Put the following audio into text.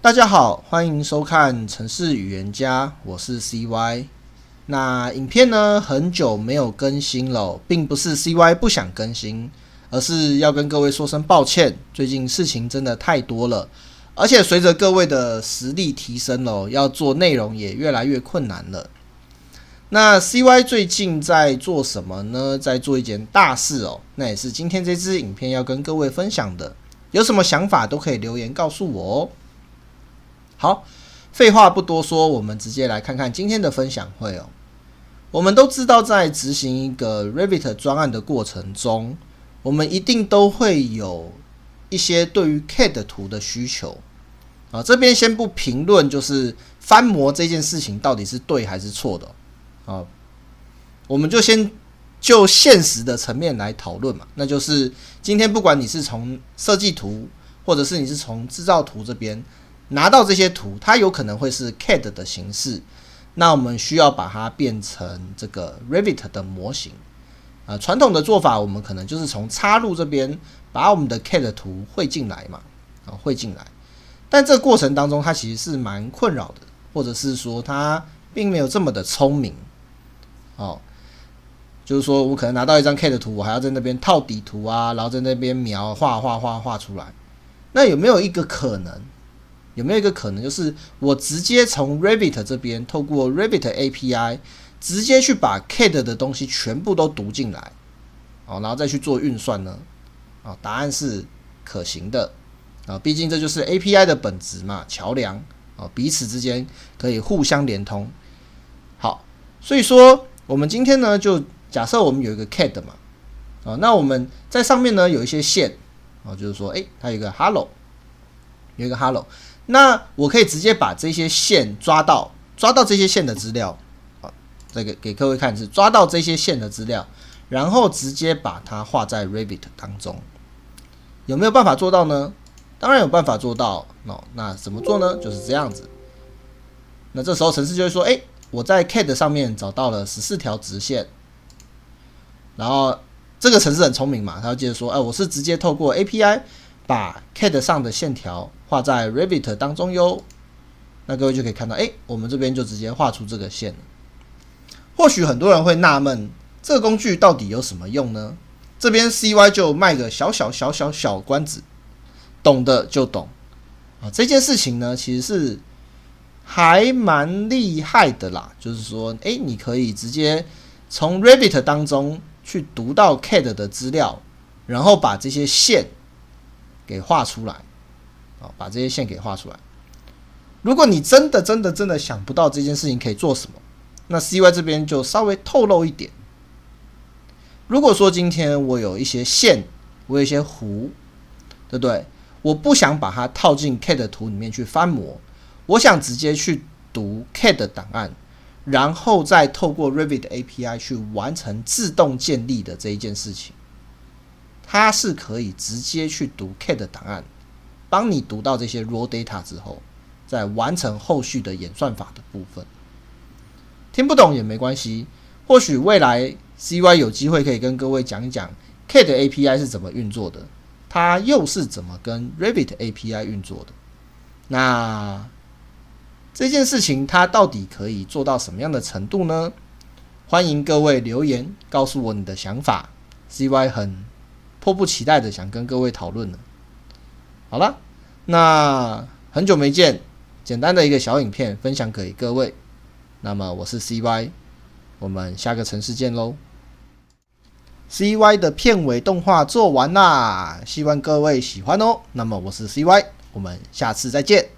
大家好，欢迎收看程式语言家，我是 CY。那影片呢，很久没有更新了，并不是 CY 不想更新，而是要跟各位说声抱歉，最近事情真的太多了，而且随着各位的实力提升了，要做内容也越来越困难了。那 CY 最近在做什么呢？在做一件大事哦，那也是今天这支影片要跟各位分享的。有什么想法都可以留言告诉我哦。好，废话不多说，我们直接来看看今天的分享会哦。我们都知道，在执行一个 Revit 专案的过程中，我们一定都会有一些对于 CAD 图的需求啊。这边先不评论，就是翻模这件事情到底是对还是错的啊。我们就先就现实的层面来讨论嘛，那就是今天不管你是从设计图，或者是你是从制造图这边拿到这些图，它有可能会是 CAD 的形式，那我们需要把它变成这个 Revit 的模型。传统的做法，我们可能就是从插入这边把我们的 CAD 图汇进来嘛，汇进来。但这个过程当中，它其实是蛮困扰的，或者是说它并没有这么的聪明。就是说我可能拿到一张 CAD 图，我还要在那边套底图啊，然后在那边描画出来。那有没有一个可能？就是我直接从 Revit 这边透过 Revit API 直接去把 CAD 的东西全部都读进来，然后再去做运算呢？答案是可行的。毕竟这就是 API 的本质嘛，桥梁，彼此之间可以互相连通。好，所以说我们今天呢，就假设我们有一个 CAD 嘛，那我们在上面呢有一些线，就是说，它有一个 Hello，那我可以直接把这些线抓到这些线的资料，这个给各位看是抓到这些线的资料，然后直接把它画在 Revit 当中。有没有办法做到呢？当然有办法做到。那怎么做呢？就是这样子。那这时候程式就会说，我在 CAD 上面找到了14条直线，然后这个程式很聪明嘛，他就接着说，我是直接透过 API 把 CAD 上的线条画在 Revit 当中哟。那各位就可以看到，我们这边就直接画出这个线了。或许很多人会纳闷，这个工具到底有什么用呢？这边 CY 就卖个小关子，懂的就懂。这件事情呢，其实是还蛮厉害的啦。就是说，你可以直接从 Revit 当中去读到 CAD 的资料，然后把这些线给画出来。如果你真的想不到这件事情可以做什么，那 CY 这边就稍微透露一点。如果说今天我有一些线，我有一些弧，对不对？我不想把它套进 CAD 图里面去翻模，我想直接去读 CAD 档案，然后再透过 Revit API 去完成自动建立的这一件事情。它是可以直接去读 CAD 档案，帮你读到这些 raw data 之后，再完成后续的演算法的部分。听不懂也没关系，或许未来 CY 有机会可以跟各位讲一讲 CAD API 是怎么运作的，它又是怎么跟 Revit API 运作的。那这件事情它到底可以做到什么样的程度呢？欢迎各位留言告诉我你的想法， CY 很迫不及待的想跟各位讨论了。好了，那很久没见，简单的一个小影片分享给各位。那么我是 CY， 我们下个程式见喽。CY 的片尾动画做完啦，希望各位喜欢哦。那么我是 CY， 我们下次再见。